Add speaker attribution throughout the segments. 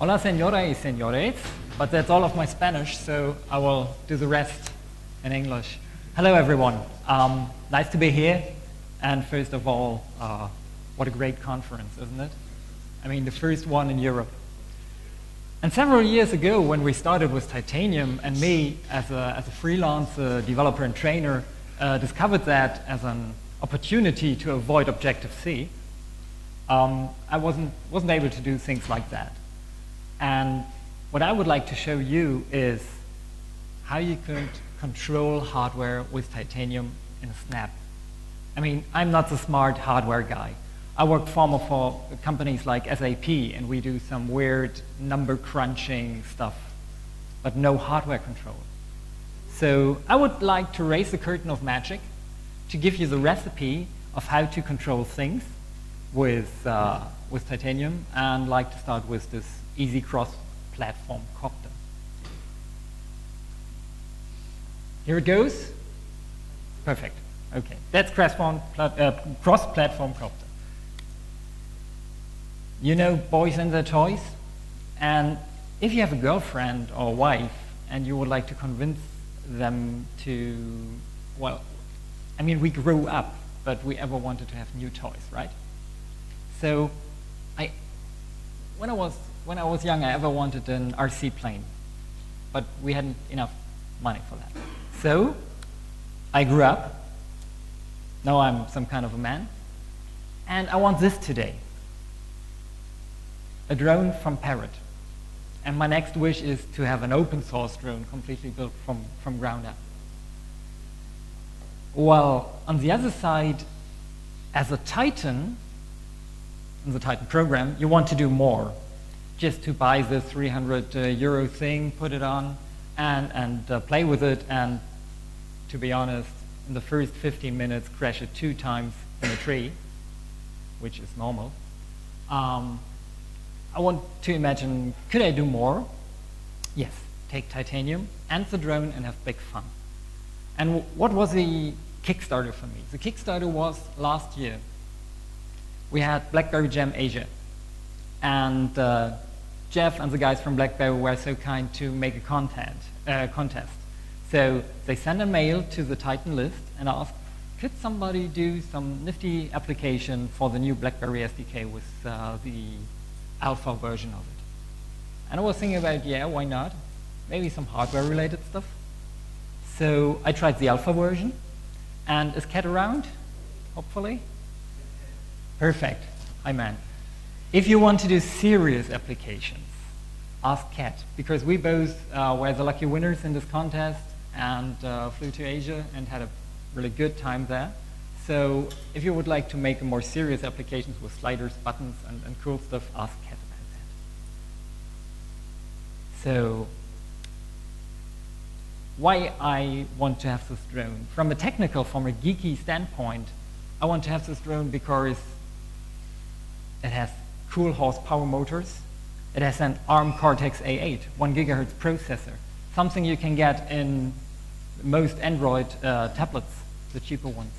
Speaker 1: Hola, señora y señores, but that's all of my Spanish, so I will do the rest in English. Hello, everyone. Nice to be here. And first of all, what a great conference, isn't it? I mean, the first one in Europe. And several years ago, when we started with Titanium, and me, as a freelance developer and trainer, discovered that as an opportunity to avoid Objective-C, I wasn't able to do things like that. And what I would like to show you is how you could control hardware with Titanium in a snap. I mean, I'm not the smart hardware guy. I work for companies like SAP, and we do some weird number crunching stuff, but no hardware control. So I would like to raise the curtain of magic to give you the recipe of how to control things with Titanium, and like to start with this easy cross-platform Copter. Here it goes. Perfect. Okay, that's cross-platform Copter. You know boys and their toys? And if you have a girlfriend or wife and you would like to convince them to, well, I mean, we grew up, but we ever wanted to have new toys, right? So when I was young, I ever wanted an RC plane, but we hadn't enough money for that. So I grew up. Now I'm some kind of a man, and I want this today. A drone from Parrot. And my next wish is to have an open source drone completely built from ground up. Well, on the other side, as a Titan, in the Titan program, you want to do more. Just to buy the 300 euro thing, put it on, and play with it, and to be honest, in the first 15 minutes, crash it 2 times in a tree, which is normal. I want to imagine, could I do more? Yes, take Titanium and the drone and have big fun. And what was the Kickstarter for me? The Kickstarter was last year. We had BlackBerry Jam Asia. And Jeff and the guys from BlackBerry were so kind to make a contest. So they sent a mail to the Titan list and asked, could somebody do some nifty application for the new BlackBerry SDK with the alpha version of it? And I was thinking about, yeah, why not? Maybe some hardware-related stuff. So I tried the alpha version. And is Cat around? Hopefully? Perfect. Hi, man. If you want to do serious applications, ask Cat, because we both were the lucky winners in this contest and flew to Asia and had a really good time there. So if you would like to make a more serious applications with sliders, buttons, and cool stuff, ask Cat about that. So why I want to have this drone? From a geeky standpoint, I want to have this drone because it has cool horsepower motors. It has an ARM Cortex-A8, 1 gigahertz processor, something you can get in most Android tablets, the cheaper ones.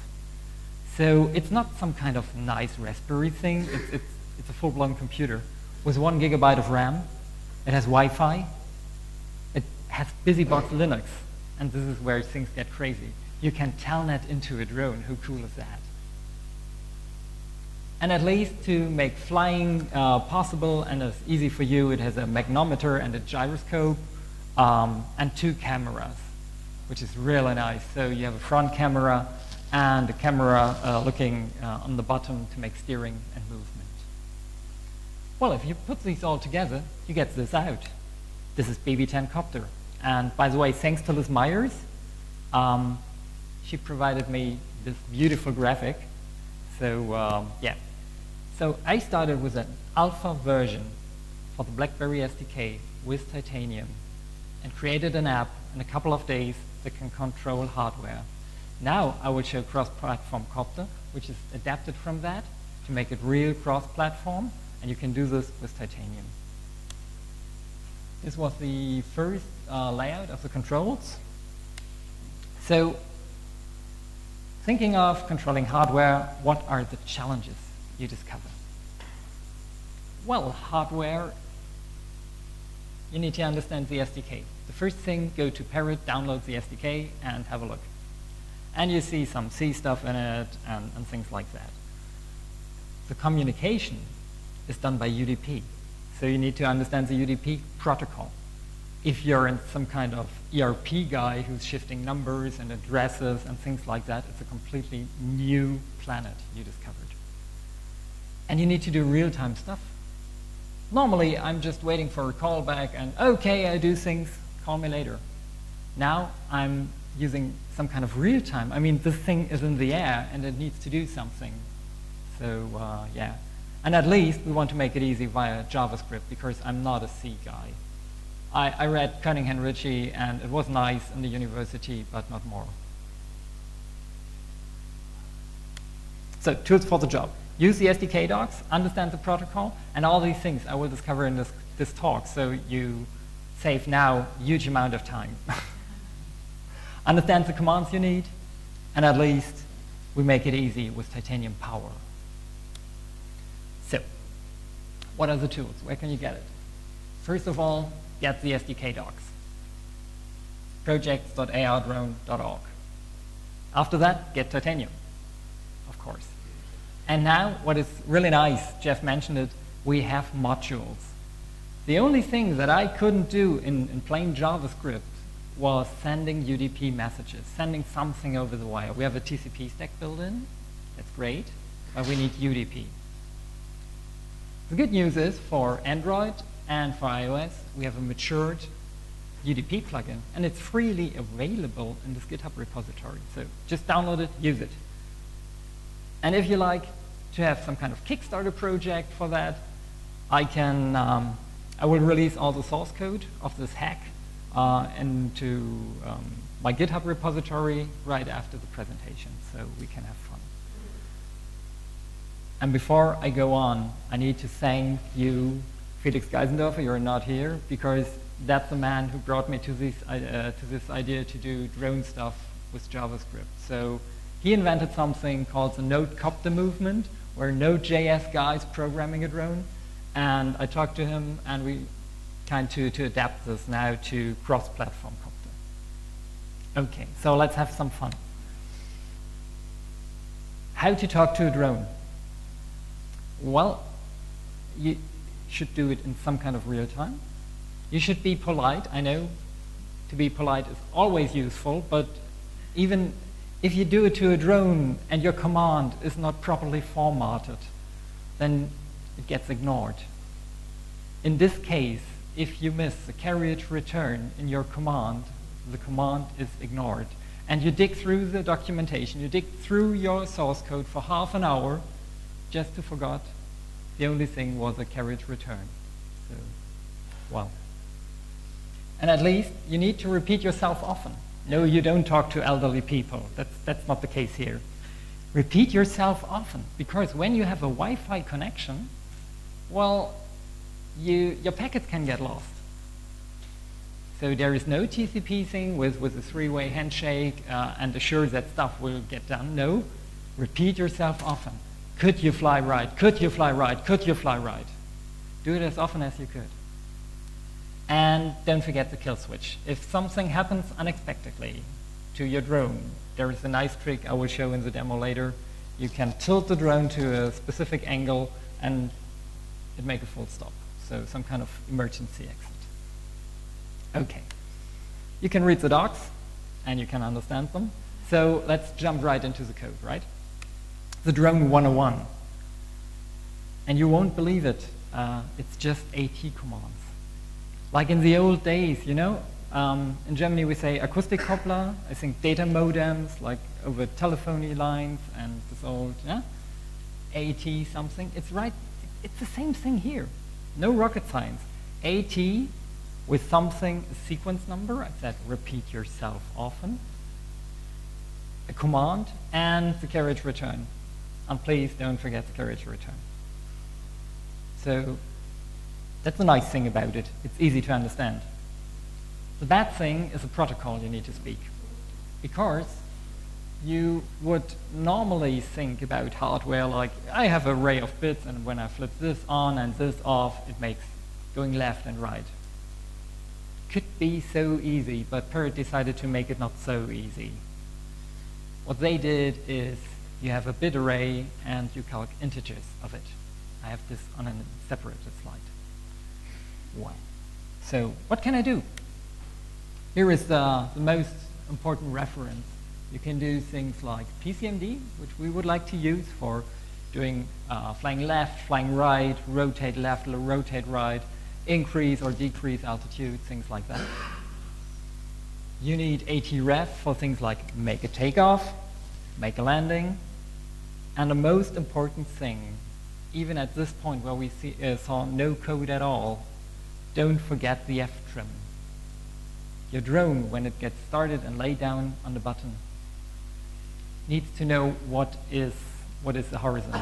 Speaker 1: So it's not some kind of nice Raspberry thing. It's a full-blown computer with 1 gigabyte of RAM. It has Wi-Fi. It has BusyBox Linux. And this is where things get crazy. You can telnet into a drone. How cool is that? And at least to make flying possible and as easy for you, it has a magnometer and a gyroscope and 2 cameras, which is really nice. So you have a front camera and a camera looking on the bottom to make steering and movement. Well, if you put these all together, you get this out. This is BB10 Copter. And by the way, thanks to Liz Myers, she provided me this beautiful graphic. So yeah. So I started with an alpha version for the BlackBerry SDK with Titanium and created an app in a couple of days that can control hardware. Now I will show cross-platform Copter, which is adapted from that to make it real cross-platform, and you can do this with Titanium. This was the first layout of the controls. So thinking of controlling hardware, what are the challenges you discover? Well, hardware you need to understand the SDK. The first thing, go to Parrot, download the SDK, and have a look. And you see some C stuff in it and things like that. The communication is done by UDP. So you need to understand the UDP protocol. If you're in some kind of ERP guy who's shifting numbers and addresses and things like that, it's a completely new planet you discovered. And you need to do real-time stuff. Normally, I'm just waiting for a callback and, okay, I do things, call me later. Now, I'm using some kind of real-time. I mean, this thing is in the air and it needs to do something. So, yeah. And at least we want to make it easy via JavaScript because I'm not a C guy. I read Cunningham Ritchie and it was nice in the university, but not more. So, tools for the job. Use the SDK docs, understand the protocol, and all these things I will discover in this talk, so you save now a huge amount of time. Understand the commands you need, and at least we make it easy with Titanium Power. So, what are the tools? Where can you get it? First of all, get the SDK docs. projects.ardrone.org. After that, get Titanium, of course. And now, what is really nice, Jeff mentioned it, we have modules. The only thing that I couldn't do in plain JavaScript was sending UDP messages, sending something over the wire. We have a TCP stack built in, that's great, but we need UDP. The good news is for Android and for iOS, we have a matured UDP plugin, and it's freely available in this GitHub repository. So just download it, use it. And if you like to have some kind of Kickstarter project for that, I will release all the source code of this hack into my GitHub repository right after the presentation, so we can have fun. And before I go on, I need to thank you, Felix Geisendorfer. You're not here, because that's the man who brought me to this idea to do drone stuff with JavaScript. So he invented something called the Node Copter movement, where Node.js guys programming a drone. And I talked to him, and we kind to adapt this now to cross-platform Copter. Okay, so let's have some fun. How to talk to a drone? Well, you should do it in some kind of real time. You should be polite. I know to be polite is always useful, but even if you do it to a drone and your command is not properly formatted, then it gets ignored. In this case, if you miss the carriage return in your command, the command is ignored. And you dig through the documentation, you dig through your source code for half an hour just to forget the only thing was a carriage return. So, well. And at least you need to repeat yourself often. No, you don't talk to elderly people. That's not the case here. Repeat yourself often, because when you have a Wi-Fi connection, well, your packets can get lost. So there is no TCP thing with a three-way handshake and assure that stuff will get done. No, repeat yourself often. Could you fly right? Could you fly right? Could you fly right? Do it as often as you could. And don't forget the kill switch. If something happens unexpectedly to your drone, there is a nice trick I will show in the demo later. You can tilt the drone to a specific angle and it make a full stop. So some kind of emergency exit. Okay. You can read the docs and you can understand them. So let's jump right into the code, right? The drone 101. And you won't believe it. It's just AT commands. Like in the old days, you know, in Germany we say acoustic coupler, I think data modems, like over telephony lines and this old, yeah? AT something. It's right, it's the same thing here. No rocket science. AT with something, a sequence number, I said repeat yourself often, a command, and the carriage return. And please don't forget the carriage return. So that's the nice thing about it. It's easy to understand. The bad thing is the protocol you need to speak. Because you would normally think about hardware like, I have an array of bits, and when I flip this on and this off, it makes going left and right. could be so easy, but Perl decided to make it not so easy. What they did is you have a bit array and you calc integers of it. I have this on a separated slide. Wow. So what can I do? Here is the most important reference. You can do things like PCMD, which we would like to use for doing flying left, flying right, rotate left, rotate right, increase or decrease altitude, things like that. You need atref for things like make a takeoff, make a landing, and the most important thing, even at this point where we saw no code at all, don't forget the ftrim. Your drone, when it gets started and laid down on the button, needs to know what is the horizon.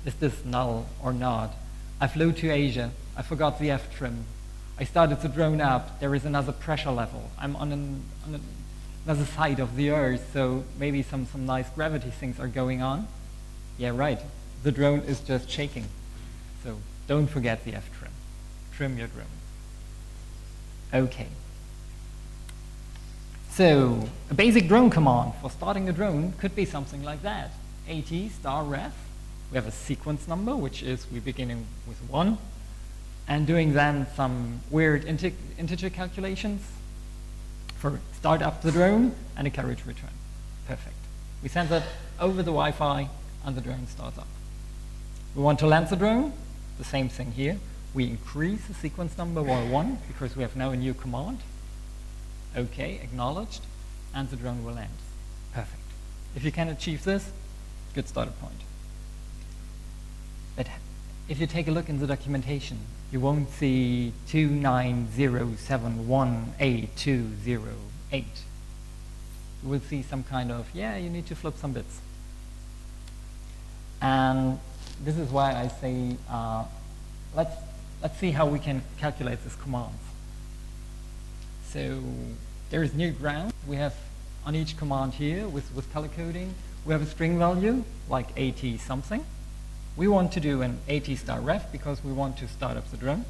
Speaker 1: Is this null or not? I flew to Asia. I forgot the ftrim. I started the drone up. There is another pressure level. I'm on another side of the Earth, so maybe some nice gravity things are going on. Yeah, right. The drone is just shaking. So don't forget the ftrim. Trim your drone. Okay. So a basic drone command for starting a drone could be something like that. at*ref. We have a sequence number, which is we're beginning with 1, and doing then some weird integer calculations for start up the drone and a carriage return. Perfect. We send that over the Wi-Fi and the drone starts up. We want to land the drone, the same thing here. We increase the sequence number by 1 because we have now a new command. OK, acknowledged, and the drone will land. Perfect. If you can achieve this, good starter point. But if you take a look in the documentation, you won't see 290718208. You will see some kind of, yeah, you need to flip some bits. And this is why I say, let's see how we can calculate this command. So there is new ground. We have on each command here with color coding, we have a string value like at something. We want to do an at*ref because we want to start up the drone.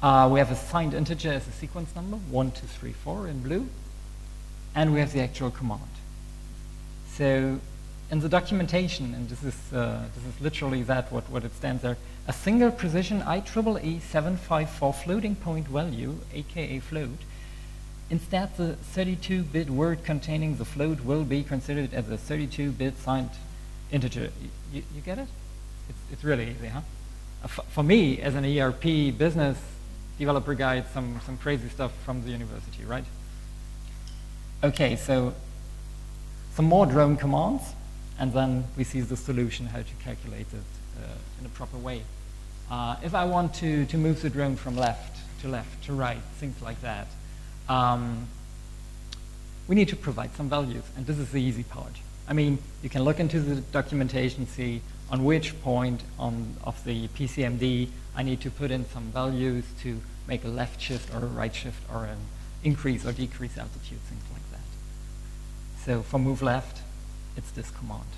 Speaker 1: We have a signed integer as a sequence number, 1, 2, 3, 4 in blue. And we have the actual command. So in the documentation, and this is literally that, what it stands there, a single precision IEEE 754 floating point value, aka float. Instead, the 32-bit word containing the float will be considered as a 32-bit signed integer. You get it? It's really easy, huh? For me, as an ERP business developer guy, it's some crazy stuff from the university, right? Okay, so some more drone commands, and then we see the solution, how to calculate it in a proper way. If I want to move the drone from left to right, things like that, we need to provide some values, and this is the easy part. I mean, you can look into the documentation, see on which point of the PCMD I need to put in some values to make a left shift or a right shift or an increase or decrease altitude, things like that. So for move left, it's this command.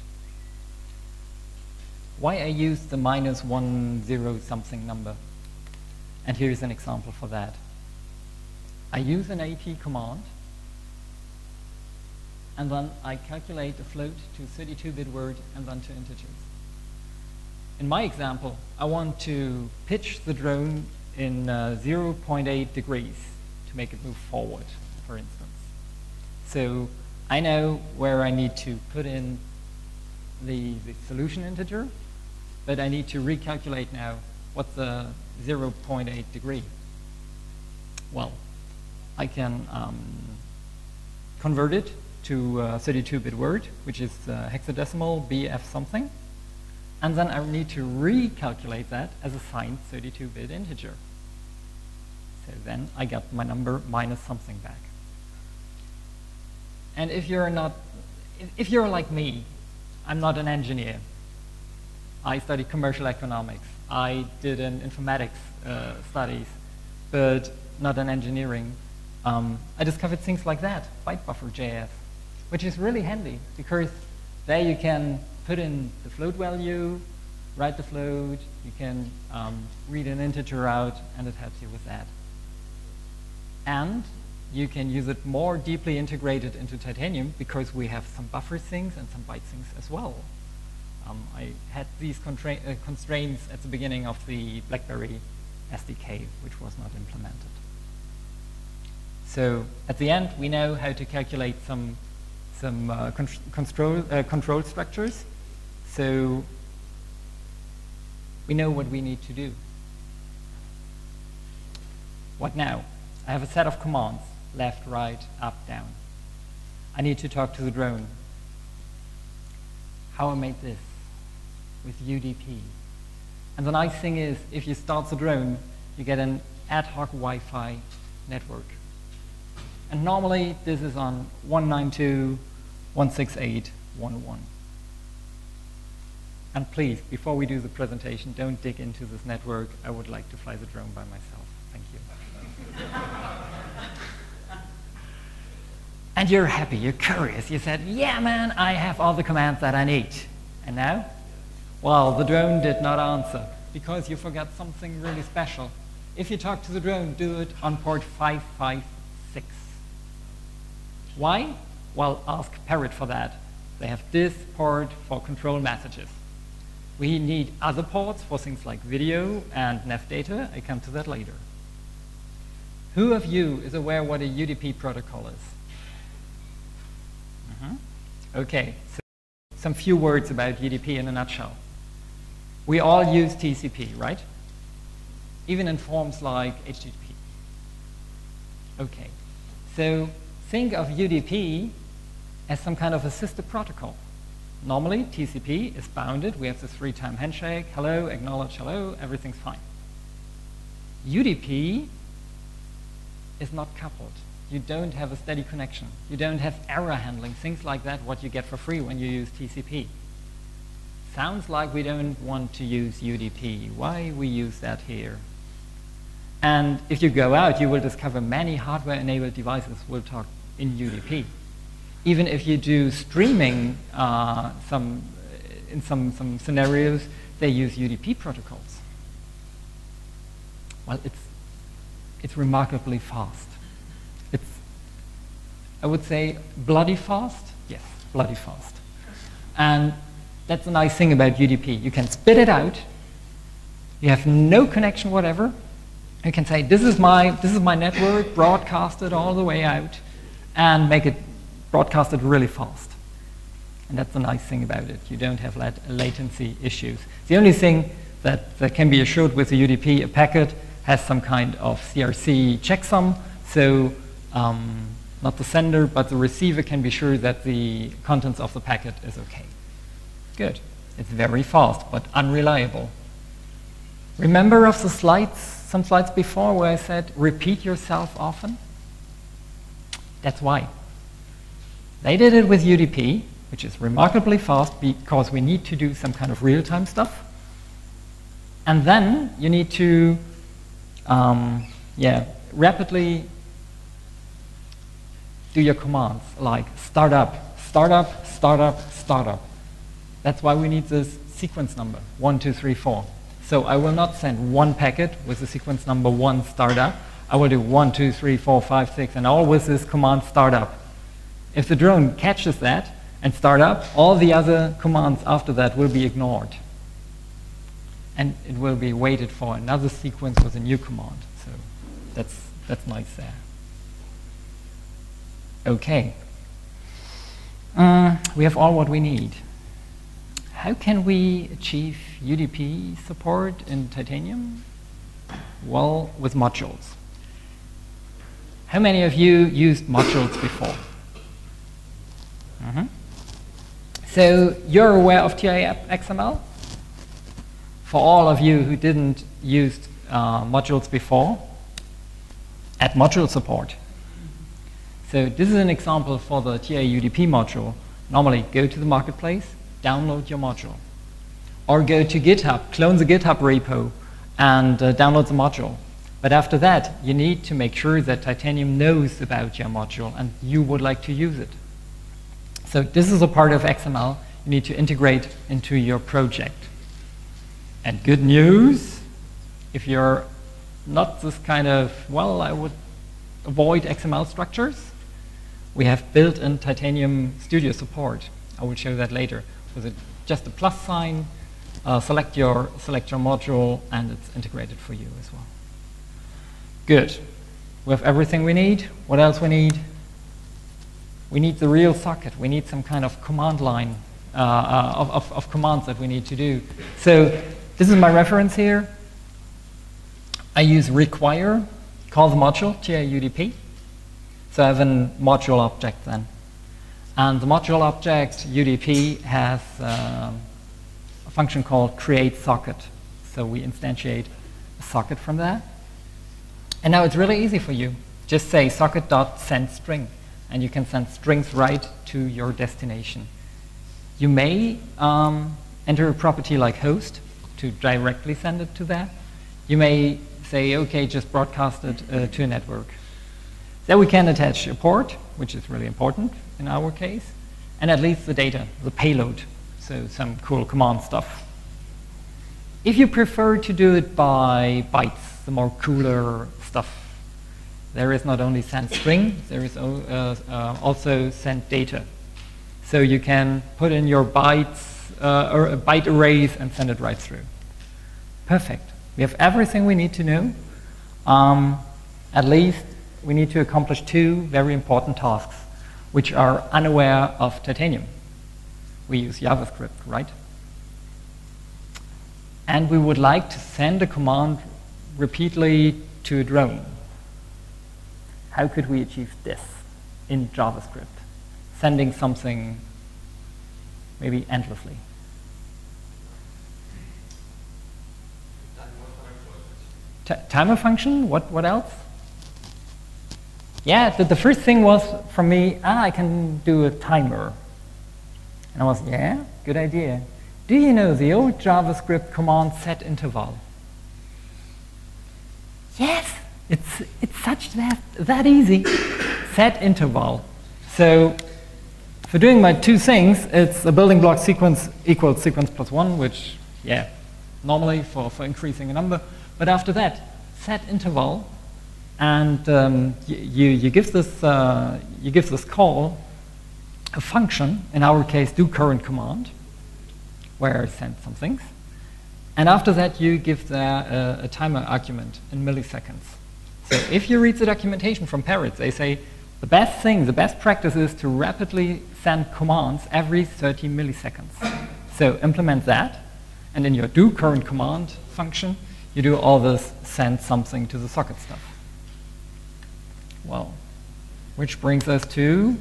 Speaker 1: Why I use the -10 something number? And here's an example for that. I use an at command, and then I calculate the float to 32-bit word and then to integers. In my example, I want to pitch the drone in 0.8 degrees to make it move forward, for instance. So I know where I need to put in the solution integer, but I need to recalculate now what's the 0.8 degree. Well, I can convert it to 32-bit word, which is hexadecimal BF something, and then I need to recalculate that as a signed 32-bit integer. So then I get my number minus something back. And if you're like me, I'm not an engineer. I studied commercial economics. I did an informatics studies, but not an engineering. I discovered things like that, bytebuffer.js, which is really handy because there you can put in the float value, write the float, you can read an integer out, and it helps you with that. And you can use it more deeply integrated into Titanium because we have some buffer things and some byte things as well. I had these constraints at the beginning of the BlackBerry SDK, which was not implemented. So at the end, we know how to calculate some control structures. So we know what we need to do. What now? I have a set of commands, left, right, up, down. I need to talk to the drone. How I made this? With UDP. And the nice thing is, if you start the drone, you get an ad hoc Wi-Fi network. And normally, this is on 192.168.1.1. And please, before we do the presentation, don't dig into this network. I would like to fly the drone by myself. Thank you. And you're happy, you're curious. You said, yeah, man, I have all the commands that I need. And now? Well, the drone did not answer because you forgot something really special. If you talk to the drone, do it on port 556. Why? Well, ask Parrot for that. They have this port for control messages. We need other ports for things like video and nav data. I come to that later. Who of you is aware what a UDP protocol is? Okay, so some few words about UDP in a nutshell. We all use TCP, right? Even in forms like HTTP. Okay, so think of UDP as some kind of a sister protocol. Normally, TCP is bounded. We have the 3-time handshake. Hello, acknowledge, hello, everything's fine. UDP is not coupled. You don't have a steady connection. You don't have error handling, things like that, what you get for free when you use TCP. Sounds like we don't want to use UDP. Why we use that here? And if you go out, you will discover many hardware-enabled devices will talk in UDP. Even if you do streaming, in some scenarios, they use UDP protocols. Well, it's remarkably fast. It's, I would say, bloody fast. Yes, bloody fast. And that's the nice thing about UDP. You can spit it out. You have no connection whatever. You can say, this is my network, broadcast it all the way out, and make it broadcast it really fast. And that's the nice thing about it. You don't have latency issues. The only thing that can be assured with the UDP, a packet has some kind of CRC checksum, so not the sender, but the receiver can be sure that the contents of the packet is okay. Good. It's very fast, but unreliable. Remember of the slides, some slides before where I said, repeat yourself often? That's why. They did it with UDP, which is remarkably fast because we need to do some kind of real-time stuff. And then you need to rapidly do your commands like startup, startup, startup, startup. That's why we need this sequence number, 1, 2, 3, 4. So I will not send one packet with the sequence number 1 startup. I will do 1, 2, 3, 4, 5, 6, and all with this command startup. If the drone catches that and startup, all the other commands after that will be ignored. And it will be waited for another sequence with a new command. So that's nice there. Okay. We have all what we need. How can we achieve UDP support in Titanium? Well, with modules. How many of you used modules before? So you're aware of TIXML? For all of you who didn't use modules before, add module support. So this is an example for the TI-UDP module. Normally, go to the marketplace, download your module. Or go to GitHub, clone the GitHub repo, and download the module. But after that, you need to make sure that Titanium knows about your module and you would like to use it. So this is a part of XML you need to integrate into your project. And good news, if you're not this kind of, well, I would avoid XML structures, we have built-in Titanium Studio support. I will show that later. With just a plus sign, select your module, and it's integrated for you as well. Good. We have everything we need. What else we need? We need the real socket. We need some kind of command line of commands that we need to do. So this is my reference here. I use require, call the module, UDP. So I have a module object then. And the module object, UDP, has a function called create socket. So we instantiate a socket from that. And now it's really easy for you. Just say socket.sendString, and you can send strings right to your destination. You may enter a property like host to directly send it to that. You may say, OK, just broadcast it to a network. Then we can attach a port, which is really important in our case, and at least the data, the payload, so some cool command stuff. If you prefer to do it by bytes, the more cooler stuff, there is not only send string, there is also send data. So you can put in your bytes or byte arrays and send it right through. Perfect. We have everything we need to know. At least we need to accomplish two very important tasks, which are unaware of Titanium. We use JavaScript, right? And we would like to send a command repeatedly to a drone. How could we achieve this in JavaScript? Sending something maybe endlessly. Timer function? What else? Yeah, the first thing was from me, I can do a timer. And I was, yeah, good idea. Do you know the old JavaScript command set interval? Yes, it's such that easy. Set interval. So for doing my two things, it's a building block sequence equals sequence plus 1, which, yeah, normally for increasing a number. But after that, set interval, and you give this call a function, in our case, do current command, where I send some things. And after that, you give there a timer argument in milliseconds. So if you read the documentation from Parrot, they say the best practice is to rapidly send commands every 30 milliseconds. So implement that, and in your do current command function, you do all this send something to the socket stuff. Well, which brings us to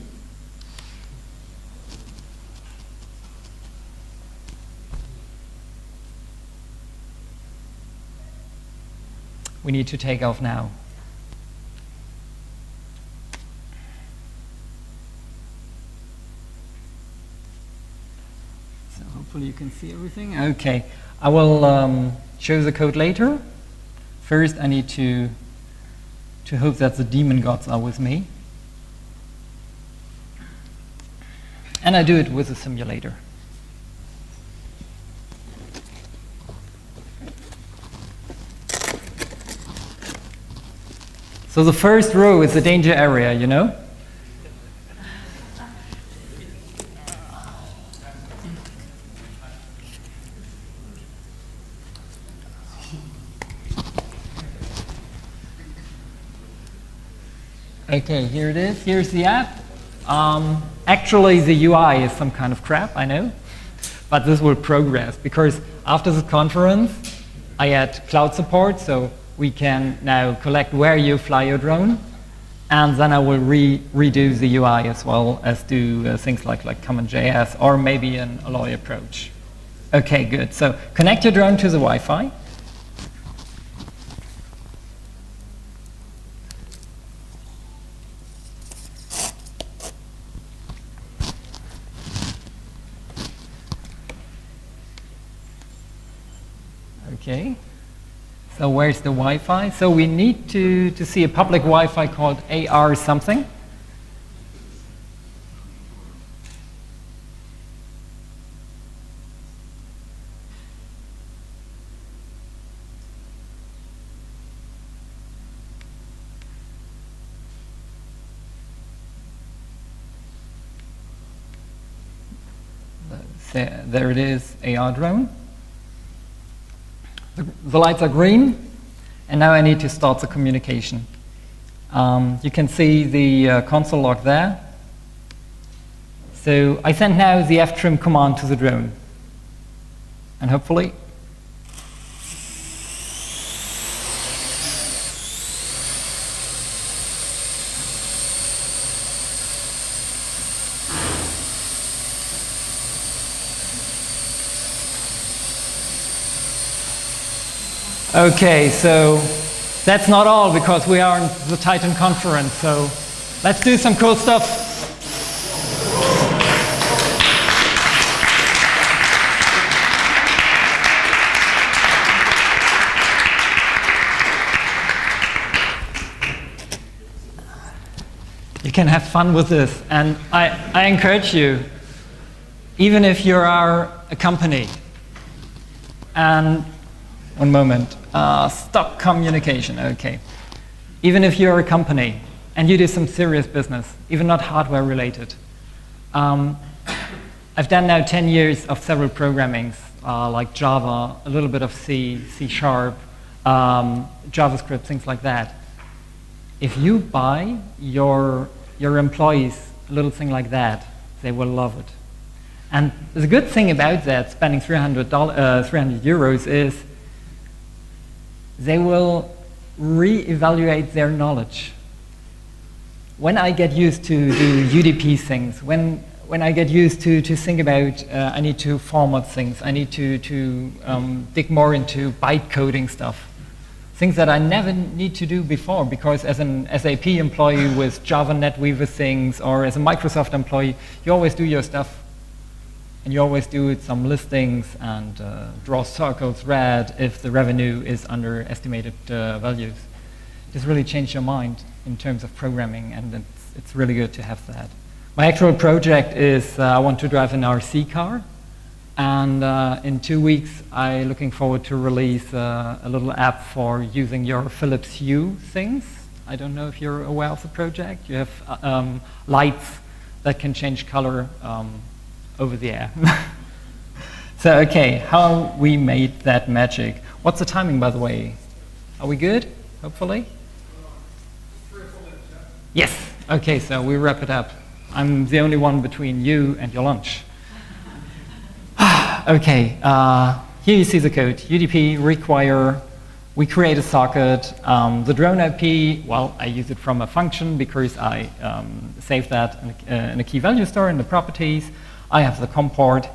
Speaker 1: we need to take off now. So hopefully you can see everything. Okay, I will show the code later. First, I need to hope that the demon gods are with me. And I do it with a simulator. So the first row is the danger area, you know? Okay, here it is. Here's the app. Actually, the UI is some kind of crap, I know. But this will progress, because after the conference, I add cloud support, so we can now collect where you fly your drone. And then I will redo the UI as well as do things like Common.js or maybe an Alloy approach. Okay, good. So connect your drone to the Wi-Fi. Okay, so where's the Wi-Fi? So we need to see a public Wi-Fi called AR something. There it is, AR drone. The lights are green, and now I need to start the communication. You can see the console log there. So I send now the ftrim command to the drone. And hopefully, okay, so that's not all because we are in the Titan conference, so let's do some cool stuff. You can have fun with this, and I encourage you, even if you are a company, and one moment, stop communication, okay. Even if you're a company and you do some serious business, even not hardware related. I've done now 10 years of several programmings, like Java, a little bit of C, C#, JavaScript, things like that. If you buy your employees a little thing like that, they will love it. And the good thing about that, spending 300 euros, is they will re-evaluate their knowledge. When I get used to do UDP things, when I get used to think about, I need to format things, I need to dig more into byte coding stuff, things that I never need to do before, because as an SAP employee with Java NetWeaver things, or as a Microsoft employee, you always do your stuff. And you always do some listings and draw circles red if the revenue is under estimated values. Just really change your mind in terms of programming, and it's really good to have that. My actual project is I want to drive an RC car, and in 2 weeks I'm looking forward to release a little app for using your Philips Hue things. I don't know if you're aware of the project. You have lights that can change color over the air. So, okay, how we made that magic. What's the timing, by the way? Are we good, hopefully?
Speaker 2: 3 or 4 minutes, yeah?
Speaker 1: Yes, okay, so we wrap it up. I'm the only one between you and your lunch. Okay, here you see the code. UDP require, we create a socket. The drone IP, well, I use it from a function because I save that in a key value store in the properties. I have the COM port.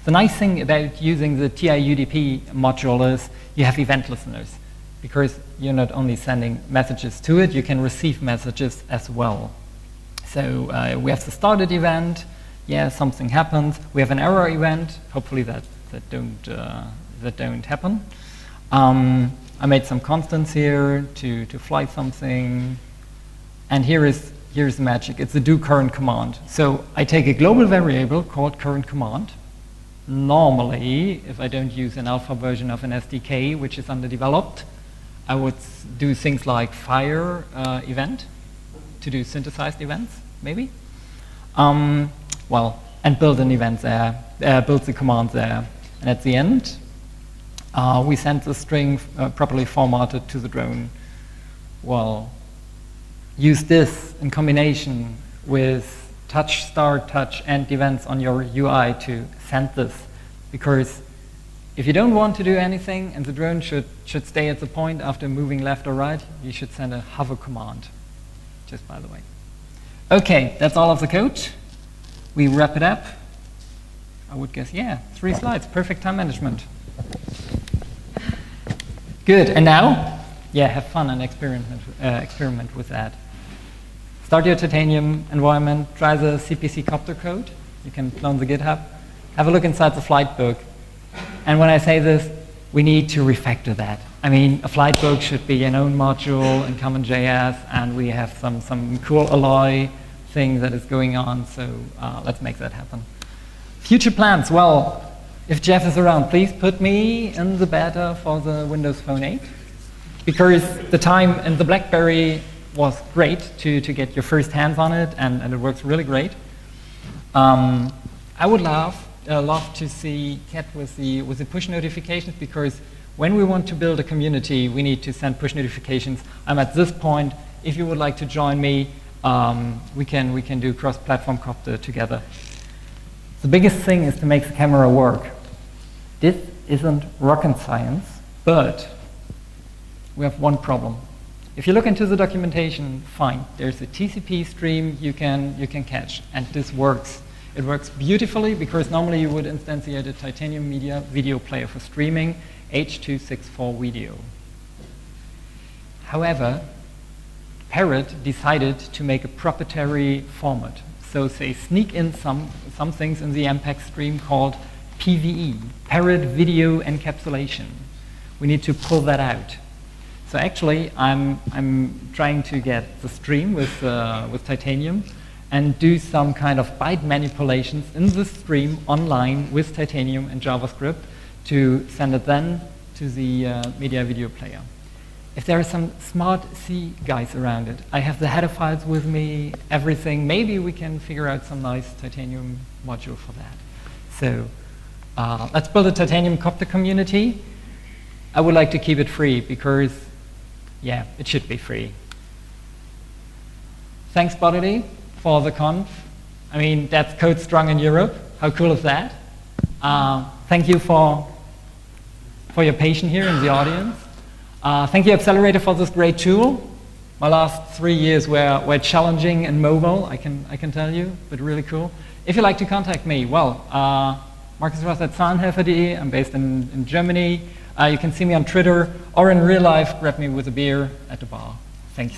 Speaker 1: The nice thing about using the TI-UDP module is you have event listeners, because you're not only sending messages to it, you can receive messages as well. So we have the started event. Yeah, something happens. We have an error event. Hopefully that don't happen. I made some constants here to fly something, and here's the magic. It's the do current command. So I take a global variable called current command. Normally, if I don't use an alpha version of an SDK, which is underdeveloped, I would do things like fire event to do synthesized events, maybe. Well, and build an event there, build the command there. And at the end, we send the string properly formatted to the drone. Well, use this in combination with touch, start, touch, end events on your UI to send this. Because if you don't want to do anything and the drone should stay at the point after moving left or right, you should send a hover command, just by the way. Okay, that's all of the code. We wrap it up. I would guess, yeah, 3 slides, perfect time management. Good, and now, yeah, have fun and experiment with that. Start your titanium environment, try the CPC Copter code. You can clone the GitHub. Have a look inside the flight book. And when I say this, we need to refactor that. I mean, a flight book should be an own module in Common.js, and we have some cool alloy thing that is going on, so let's make that happen. Future plans, well, if Jeff is around, please put me in the beta for the Windows Phone 8, because the time in the BlackBerry was great to get your first hands on it, and it works really great. I would love love to see Cat with the push notifications, because when we want to build a community, we need to send push notifications. I'm at this point. If you would like to join me, we can do cross-platform Copter together. The biggest thing is to make the camera work. This isn't rocket science, but we have one problem. If you look into the documentation, fine. There's a TCP stream you can catch, and this works. It works beautifully, because normally you would instantiate a Titanium Media video player for streaming H.264 video. However, Parrot decided to make a proprietary format. So they sneak in some things in the MPEG stream called PVE, Parrot Video Encapsulation. We need to pull that out. So actually, I'm trying to get the stream with Titanium and do some kind of byte manipulations in the stream online with Titanium and JavaScript to send it then to the media video player. If there are some smart C guys around it, I have the header files with me, everything. Maybe we can figure out some nice Titanium module for that. So let's build a Titanium Copter community. I would like to keep it free because, yeah, it should be free. Thanks, Bodily, for the conf. I mean, that's code strong in Europe. How cool is that? Thank you for your patience here in the audience. Thank you, Accelerator, for this great tool. My last 3 years were challenging and mobile, I can tell you, but really cool. If you'd like to contact me, well, Markus Ross at Zahnhelfer.de. I'm based in Germany. You can see me on Twitter, or in real life, grab me with a beer at the bar. Thanks.